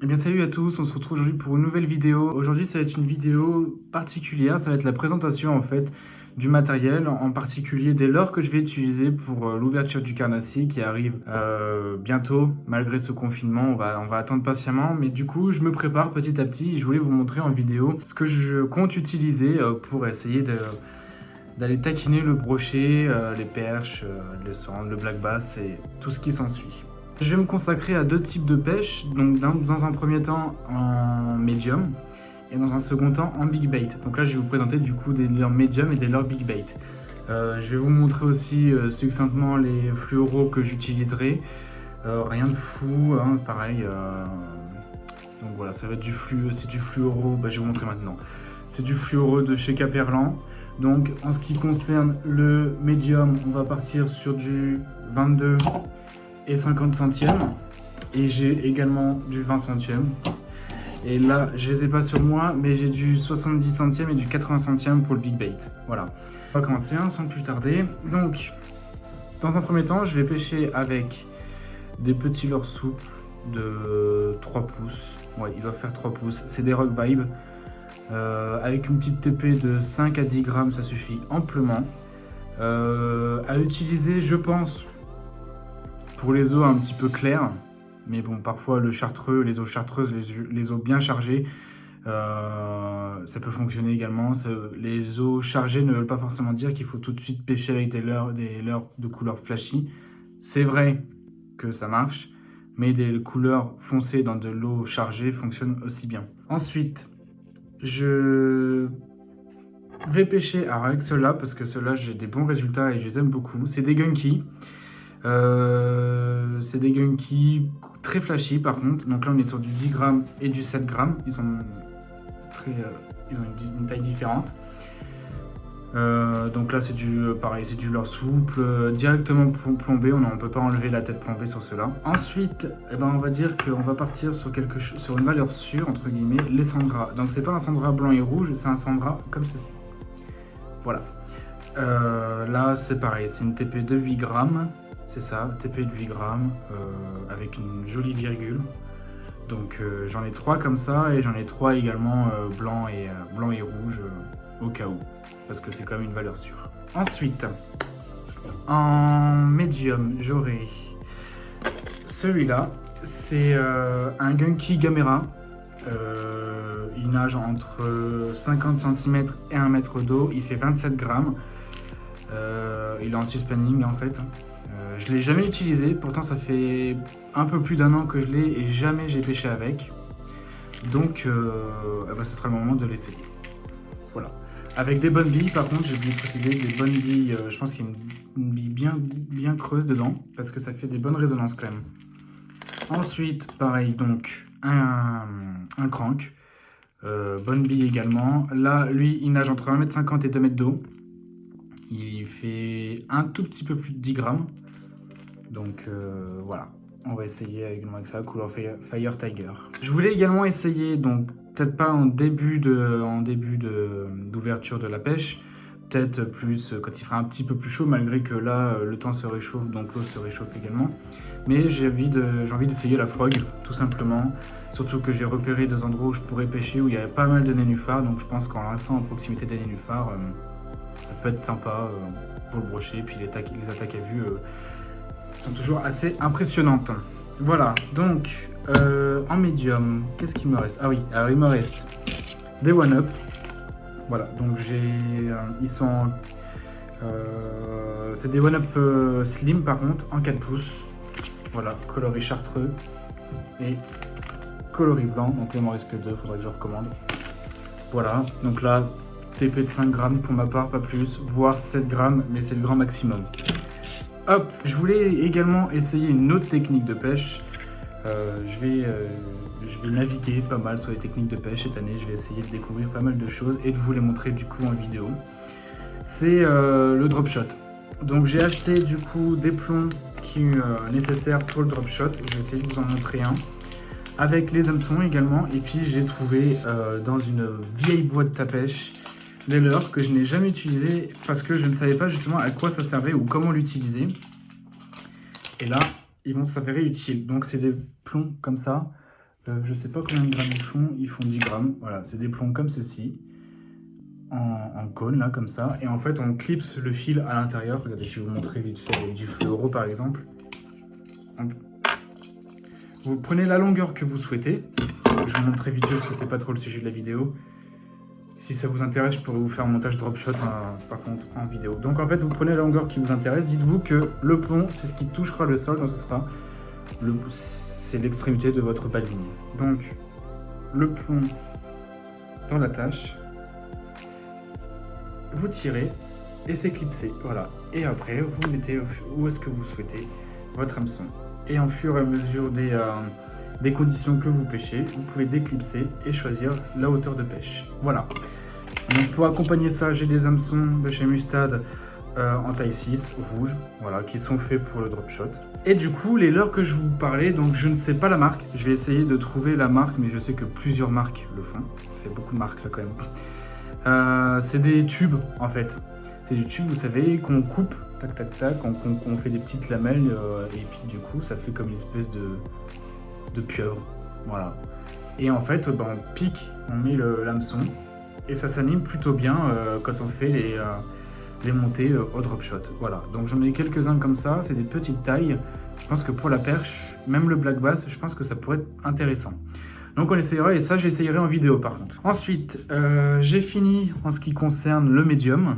Eh bien salut à tous, on se retrouve aujourd'hui pour une nouvelle vidéo. Aujourd'hui ça va être une vidéo particulière, ça va être la présentation en fait du matériel, en particulier des leurres que je vais utiliser pour l'ouverture du carnassier qui arrive bientôt malgré ce confinement. On va attendre patiemment, mais du coup je me prépare petit à petit et je voulais vous montrer en vidéo ce que je compte utiliser pour essayer d'aller taquiner le brochet, les perches, le sand, le black bass et tout ce qui s'ensuit. Je vais me consacrer à deux types de pêche, donc dans un premier temps en medium et dans un second temps en big bait. Donc là je vais vous présenter du coup des leurres medium et des leurres big bait. Je vais vous montrer aussi succinctement les fluoros que j'utiliserai. Rien de fou, hein, pareil. Donc voilà, ça va être c'est du fluoro, je vais vous montrer maintenant. C'est du fluoro de chez Caperlan. Donc en ce qui concerne le medium, on va partir sur du 22 et 50 centièmes. Et j'ai également du 20 centièmes. Et là, je les ai pas sur moi, mais j'ai du 70 centièmes et du 80 centièmes pour le big bait. Voilà. On va commencer sans plus tarder. Donc, dans un premier temps, je vais pêcher avec des petits leurres souples de 3 pouces. Ouais, il doit faire 3 pouces. C'est des Rock Vibe. Avec une petite TP de 5 à 10 grammes, ça suffit amplement. À utiliser, je pense, pour les eaux un petit peu claires. Mais bon, parfois le chartreux, les eaux chartreuses, les eaux bien chargées, ça peut fonctionner également. Les eaux chargées ne veulent pas forcément dire qu'il faut tout de suite pêcher avec des leurres de couleur flashy. C'est vrai que ça marche, mais des couleurs foncées dans de l'eau chargée fonctionnent aussi bien. Ensuite, je vais pêcher avec ceux-là, parce que ceux-là j'ai des bons résultats et je les aime beaucoup. C'est des Gunky. C'est des Gunky très flashy par contre. Donc là on est sur du 10 grammes et du 7 grammes. Ils ont une taille différente. Donc là c'est pareil, c'est du leurre souple, directement plombé. On ne peut pas enlever la tête plombée sur cela. Ensuite, on va dire qu'on va partir sur sur une valeur sûre entre guillemets, les sandras. Donc c'est pas un sandra blanc et rouge, c'est un sandra comme ceci. Voilà. Là c'est pareil, c'est une TP de 8 grammes. C'est ça, TP de 8 grammes avec une jolie virgule. Donc j'en ai 3 comme ça et j'en ai 3 également blanc et rouge au cas où. Parce que c'est quand même une valeur sûre. Ensuite, en médium, j'aurai celui-là. C'est un Gunky Gamera. Il nage entre 50 cm et 1 mètre d'eau. Il fait 27 grammes. Il est en suspending en fait. Je ne l'ai jamais utilisé, pourtant ça fait un peu plus d'un an que je l'ai et jamais j'ai pêché avec. Donc ce sera le moment de l'essayer. Voilà. Avec des bonnes billes, par contre, j'ai oublié de préciser, des bonnes billes, je pense qu'il y a une bille bien creuse dedans, parce que ça fait des bonnes résonances quand même. Ensuite, pareil, donc un crank, bonne bille également. Là, lui, il nage entre 1,50 m et 2 mètres d'eau. Il fait un tout petit peu plus de 10 grammes. Donc voilà, on va essayer avec ça, couleur Fire Tiger. Je voulais également essayer, donc peut-être pas en début d'ouverture de la pêche, peut-être plus quand il fera un petit peu plus chaud, malgré que là le temps se réchauffe, donc l'eau se réchauffe également. Mais j'ai envie d'essayer la frog, tout simplement. Surtout que j'ai repéré deux endroits où je pourrais pêcher, où il y avait pas mal de nénuphars, donc je pense qu'en restant en proximité des nénuphars, ça peut être sympa pour le brochet. Puis les attaques à vue sont toujours assez impressionnantes. Voilà, donc en médium, qu'est-ce qu'il me reste? Ah oui, alors il me reste des one-up. Voilà, donc ils sont c'est des one-up slim par contre, en 4 pouces. Voilà, coloris chartreux et coloris blanc. Donc là il m'en reste que 2, faudrait que je recommande. Voilà, donc là TP de 5 grammes pour ma part, pas plus, voire 7 grammes, mais c'est le grand maximum. Hop, je voulais également essayer une autre technique de pêche. Je vais naviguer pas mal sur les techniques de pêche cette année. Je vais essayer de découvrir pas mal de choses et de vous les montrer du coup en vidéo. C'est le drop shot. Donc j'ai acheté du coup des plombs qui sont nécessaires pour le drop shot. Je vais essayer de vous en montrer un. Avec les hameçons également. Et puis j'ai trouvé dans une vieille boîte à pêche des leurres que je n'ai jamais utilisé parce que je ne savais pas justement à quoi ça servait ou comment l'utiliser. Et là, ils vont s'avérer utiles. Donc c'est des plombs comme ça. Je sais pas combien de grammes ils font 10 grammes. Voilà, c'est des plombs comme ceci, en cône, là, comme ça. Et en fait, on clipse le fil à l'intérieur. Regardez, je vais vous montrer vite fait avec du fluoro, par exemple. Hop. Vous prenez la longueur que vous souhaitez. Je vais vous montrer vite fait parce que c'est pas trop le sujet de la vidéo. Si ça vous intéresse, je pourrais vous faire un montage drop shot, par contre, en vidéo. Donc en fait, vous prenez la longueur qui vous intéresse. Dites-vous que le plomb, c'est ce qui touchera le sol, donc ce sera c'est l'extrémité de votre balle ligne. Donc, le plomb dans la tâche, vous tirez et c'est clipsé, voilà. Et après, vous mettez où est-ce que vous souhaitez votre hameçon. Et en fur et à mesure des conditions que vous pêchez, vous pouvez déclipser et choisir la hauteur de pêche. Voilà. Donc pour accompagner ça, j'ai des hameçons de chez Mustad en taille 6, rouge, voilà, qui sont faits pour le drop shot. Et du coup, les leurres que je vous parlais, donc je ne sais pas la marque, je vais essayer de trouver la marque, mais je sais que plusieurs marques le font. Ça fait beaucoup de marques là quand même. C'est des tubes en fait. C'est des tubes, vous savez, qu'on coupe, tac tac tac, on fait des petites lamelles, et puis du coup, ça fait comme une espèce de pieuvre, voilà. Et en fait, ben, on pique, on met l'hameçon, et ça s'anime plutôt bien quand on fait les montées au drop shot. Voilà, donc j'en ai quelques-uns comme ça, c'est des petites tailles. Je pense que pour la perche, même le black bass, je pense que ça pourrait être intéressant. Donc on essayera, et ça j'essayerai en vidéo par contre. Ensuite, j'ai fini en ce qui concerne le médium.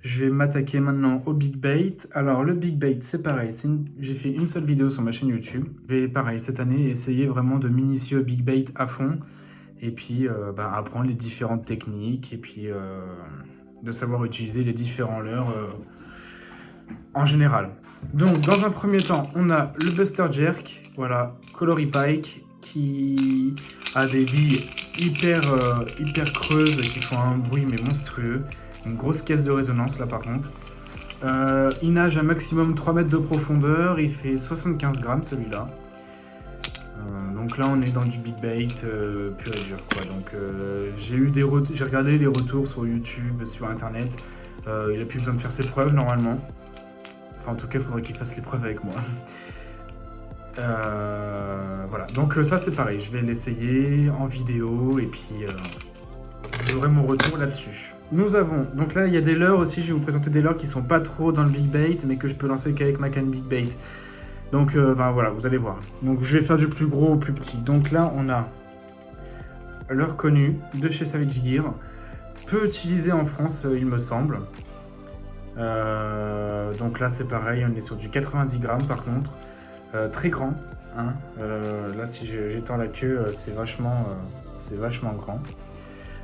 Je vais m'attaquer maintenant au big bait. Alors le big bait, c'est pareil, j'ai fait une seule vidéo sur ma chaîne YouTube. Je vais pareil, cette année, essayer vraiment de m'initier au big bait à fond. Et puis apprendre les différentes techniques, et puis de savoir utiliser les différents leurres en général. Donc dans un premier temps, on a le Buster Jerk, voilà, Colory Pike, qui a des billes hyper creuses, qui font un bruit mais monstrueux. Une grosse caisse de résonance là par contre. Il nage un maximum 3 mètres de profondeur, il fait 75 grammes celui-là. Donc là on est dans du big bait pur et dur quoi. Donc j'ai regardé les retours sur YouTube, sur internet. Il a plus besoin de faire ses preuves normalement. Enfin en tout cas il faudrait qu'il fasse les preuves avec moi. Voilà, donc ça c'est pareil, je vais l'essayer en vidéo et puis vous aurez mon retour là-dessus. Nous avons, donc là il y a des leurres aussi, je vais vous présenter des leurres qui sont pas trop dans le big bait mais que je peux lancer qu'avec ma canne big bait. Donc voilà, vous allez voir. Donc je vais faire du plus gros au plus petit. Donc là on a leurre connu de chez Savage Gear, peu utilisé en France il me semble. Donc là c'est pareil, on est sur du 90 grammes par contre, très grand. Hein. Là si j'étends la queue, c'est vachement grand.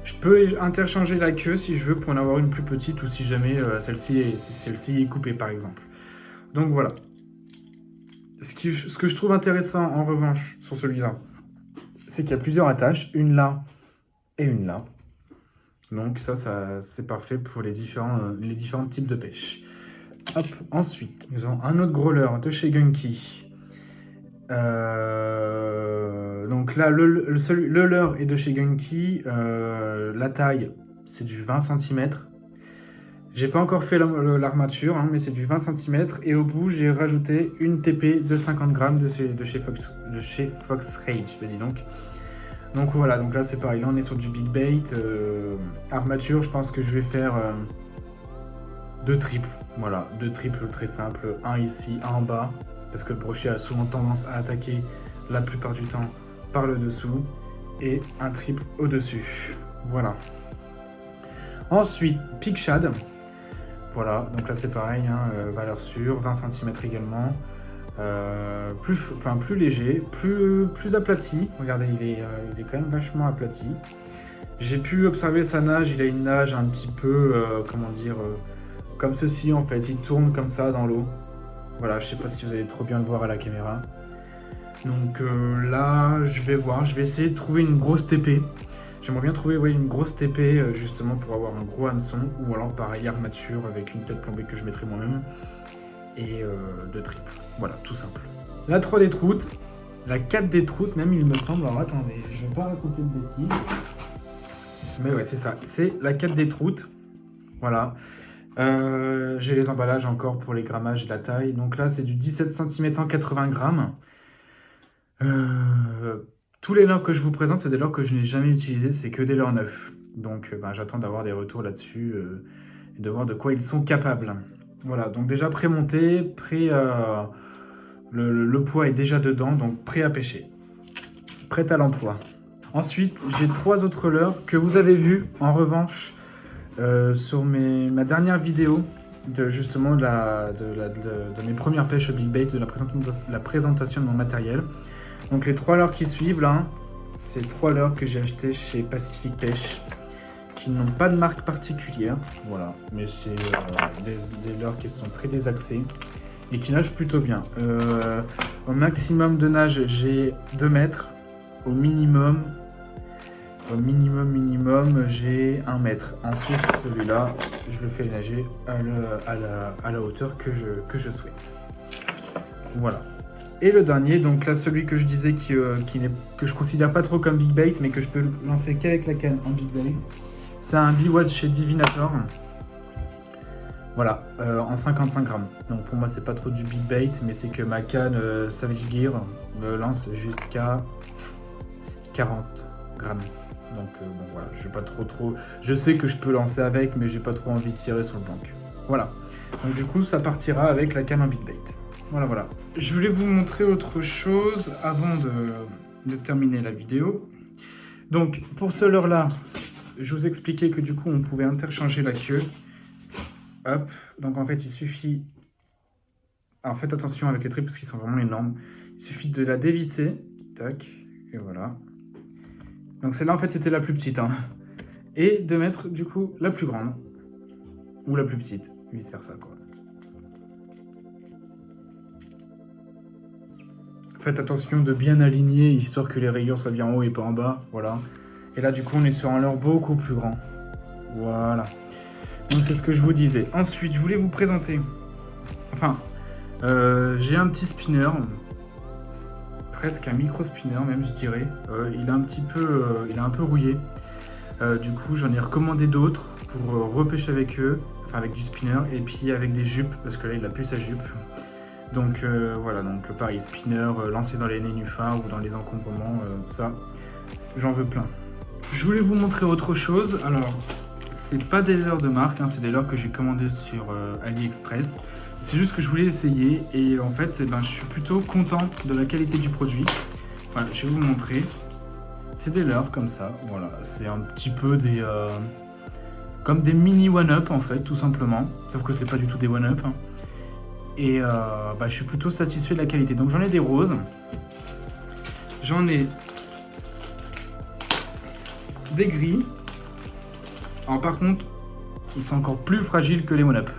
Je peux interchanger la queue si je veux pour en avoir une plus petite ou si jamais celle-ci est coupée par exemple. Donc voilà. Ce que je trouve intéressant en revanche sur celui-là, c'est qu'il y a plusieurs attaches, une là et une là. Donc ça c'est parfait pour les différents types de pêche. Hop, ensuite, nous avons un autre gros leurre de chez Gunky. Donc là, le leurre est de chez Gunky. La taille, c'est du 20 cm. J'ai pas encore fait l'armature, hein, mais c'est du 20 cm. Et au bout, j'ai rajouté une TP de 50 grammes de chez Fox Rage, dis donc. Donc voilà, donc là c'est pareil, là on est sur du big bait. Armature, je pense que je vais faire 2 triples. Voilà, 2 triples très simples. Un ici, un en bas. Parce que le brochet a souvent tendance à attaquer la plupart du temps par le dessous. Et un triple au-dessus. Voilà. Ensuite, Pig Shad. Voilà, donc là c'est pareil, hein, valeur sûre, 20 cm également. Plus léger, plus aplati. Regardez, il est quand même vachement aplati. J'ai pu observer sa nage, il a une nage un petit peu, comment dire, comme ceci en fait. Il tourne comme ça dans l'eau. Voilà, je sais pas si vous allez trop bien le voir à la caméra. Donc là, je vais essayer de trouver une grosse TP. J'aimerais bien trouver une grosse TP justement pour avoir un gros hameçon, ou alors pareil armature avec une tête plombée que je mettrai moi-même, et 2 triples. Voilà, tout simple. La 3 des troutes, la 4 des troutes même il me semble, alors attendez, je vais pas raconter de bêtises. Mais ouais, c'est ça, c'est la 4 des troutes. Voilà. J'ai les emballages encore pour les grammages et la taille. Donc là, c'est du 17 cm en 80 grammes. Tous les leurres que je vous présente, c'est des leurres que je n'ai jamais utilisés, c'est que des leurres neufs. Donc j'attends d'avoir des retours là-dessus et de voir de quoi ils sont capables. Voilà, donc déjà pré-monté, le poids est déjà dedans, donc prêt à pêcher. Prêt à l'emploi. Ensuite, j'ai 3 autres leurres que vous avez vus en revanche sur ma dernière vidéo de justement de mes premières pêches au Big Bait, de la présentation de mon matériel. Donc les 3 leurres qui suivent là, c'est 3 leurres que j'ai acheté chez Pacific Pêche, qui n'ont pas de marque particulière, voilà, mais c'est des leurres qui sont très désaxés et qui nagent plutôt bien. Au maximum de nage, j'ai 2 mètres, au minimum, j'ai 1 mètre. Ensuite, celui-là, je le fais nager à la hauteur que je souhaite. Voilà. Et le dernier, donc là, celui que je disais que je considère pas trop comme Big Bait, mais que je peux lancer qu'avec la canne en Big Bait. C'est un B-Watch chez Divinator. Voilà, en 55 grammes. Donc pour moi, c'est pas trop du Big Bait, mais c'est que ma canne Savage Gear me lance jusqu'à 40 grammes. Donc bon, voilà, je vais pas trop. Je sais que je peux lancer avec, mais j'ai pas trop envie de tirer sur le blanc. Voilà. Donc du coup, ça partira avec la canne en Big Bait. Voilà. Je voulais vous montrer autre chose avant de terminer la vidéo. Donc pour ce leurre-là, je vous expliquais que du coup, on pouvait interchanger la queue. Hop, donc en fait, il suffit... Alors faites attention avec les tripes parce qu'ils sont vraiment énormes. Il suffit de la dévisser. Tac, et voilà. Donc celle-là, en fait, c'était la plus petite. Hein. Et de mettre, du coup, la plus grande. Ou la plus petite, vice-versa, quoi. Faites attention de bien aligner, histoire que les rayures soient bien en haut et pas en bas. Voilà. Et là, du coup, on est sur un leurre beaucoup plus grand. Voilà. Donc c'est ce que je vous disais. Ensuite, je voulais vous présenter... Enfin, j'ai un petit spinner. Presque un micro-spinner même, je dirais. Il est un peu rouillé. Du coup, j'en ai recommandé d'autres pour repêcher avec eux. Enfin, avec du spinner et puis avec des jupes, parce que là, il a plus sa jupe. Donc voilà, donc pareil, spinner lancé dans les nénuphars ou dans les encombrements, ça, j'en veux plein. Je voulais vous montrer autre chose. Alors, c'est pas des leurres de marque, hein, c'est des leurres que j'ai commandés sur AliExpress. C'est juste que je voulais essayer et en fait, je suis plutôt content de la qualité du produit. Voilà, je vais vous montrer. C'est des leurres comme ça, voilà. C'est un petit peu des... comme des mini one-up en fait, tout simplement. Sauf que c'est pas du tout des one-up. Hein. Et je suis plutôt satisfait de la qualité. Donc j'en ai des roses. J'en ai des gris. Alors par contre, ils sont encore plus fragiles que les one-up.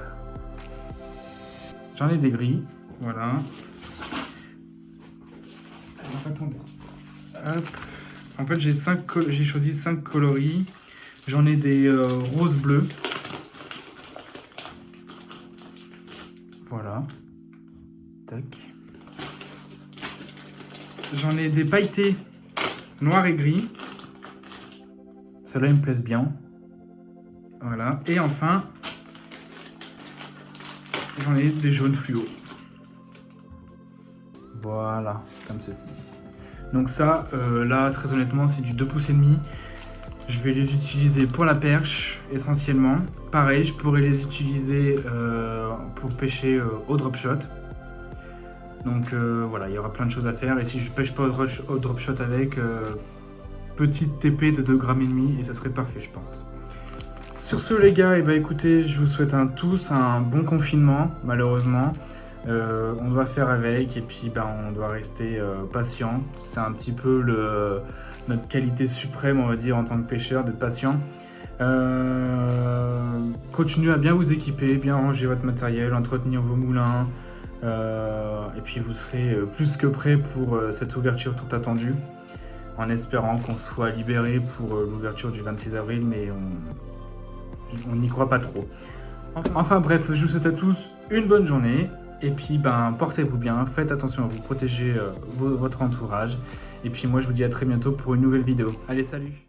J'en ai des gris. Voilà. Alors attendez. Hop. En fait, j'ai choisi 5 coloris. J'en ai des roses bleues. Voilà. Tac. J'en ai des pailletés noirs et gris. Ceux-là, ils me plaisent bien. Voilà. Et enfin, j'en ai des jaunes fluo. Voilà, comme ceci. Donc ça, là, très honnêtement, c'est du 2,5 pouces. Je vais les utiliser pour la perche, essentiellement. Pareil, je pourrais les utiliser pour pêcher au drop shot. Donc voilà, il y aura plein de choses à faire. Et si je pêche pas au drop shot avec, petite TP de 2,5 grammes et ça serait parfait, je pense. Sur ce les gars, écoutez, je vous souhaite tous un bon confinement, malheureusement. On doit faire avec et puis on doit rester patient. C'est un petit peu notre qualité suprême, on va dire, en tant que pêcheur, d'être patient. Continuez à bien vous équiper, bien ranger votre matériel, entretenir vos moulins. Et puis vous serez plus que prêt pour cette ouverture tant attendue. En espérant qu'on soit libéré pour l'ouverture du 26 avril, mais on n'y croit pas trop. Enfin bref, je vous souhaite à tous une bonne journée. Et puis portez-vous bien, faites attention à vous protéger votre entourage. Et puis moi je vous dis à très bientôt pour une nouvelle vidéo. Allez, salut!